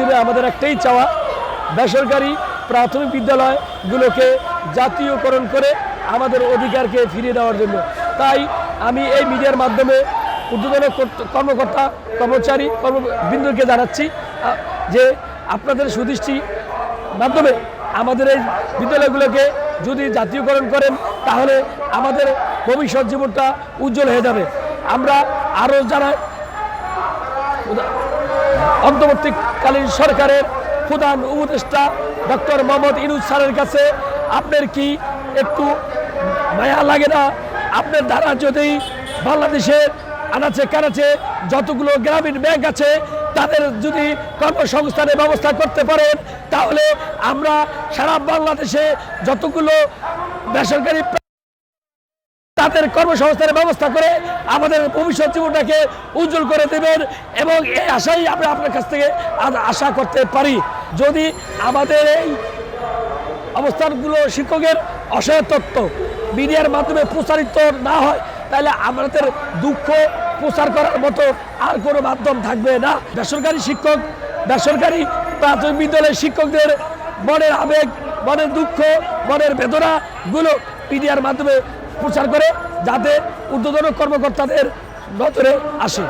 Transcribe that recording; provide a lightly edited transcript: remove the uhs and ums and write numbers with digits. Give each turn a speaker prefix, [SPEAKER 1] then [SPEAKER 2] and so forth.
[SPEAKER 1] মাধ্যমে আমাদের একটাই চাওয়া, বেসরকারি প্রাথমিক বিদ্যালয়গুলোকে জাতীয়করণ করে আমাদের অধিকারকে ফিরিয়ে দেওয়ার জন্য। তাই আমি এই মিডিয়ার মাধ্যমে ঊর্ধ্বতন কর্মকর্তা কর্মচারী কর্মবৃন্দকে জানাচ্ছি যে আপনাদের সুদৃষ্টি মাধ্যমে আমাদের এই বিদ্যালয়গুলোকে যদি জাতীয়করণ করেন তাহলে আমাদের ভবিষ্যৎ জীবনটা উজ্জ্বল হয়ে যাবে। আমরা আরও যারা অন্তর্বর্তীকালীন সরকারের প্রধান উপদেষ্টা ডক্টর মোহাম্মদ ইউনূস স্যারের কাছে আপনার কি একটু মায়া লাগে না? আপনার দ্বারা যদি বাংলাদেশের আনাচে কানাচে যতগুলো গ্রামীণ ব্যাংক আছে তাদের যদি কর্মসংস্থানের ব্যবস্থা করতে পারেন তাহলে আমরা সারা বাংলাদেশে যতগুলো বেসরকারি তাদের কর্মসংস্থানের ব্যবস্থা করে আমাদের ভবিষ্যৎ জীবনটাকে উজ্জ্বল করে দেবেন এবং এই আশাই আমরা আপনার কাছ থেকে আশা করতে পারি। যদি আমাদের এই অবস্থানগুলো শিক্ষকের অসহায়ত্ব মিডিয়ার মাধ্যমে প্রচারিত না হয় তাহলে আমাদের দুঃখ প্রচার করার মতো আর কোনো মাধ্যম থাকবে না। বেসরকারি শিক্ষক, বেসরকারি প্রাথমিক বিদ্যালয়ের শিক্ষকদের মনের আবেগ, মনের দুঃখ, মনের বেদনাগুলো মিডিয়ার মাধ্যমে প্রচার করে যাতে ঊর্ধ্বতন কর্মকর্তাদের নজরে আসে।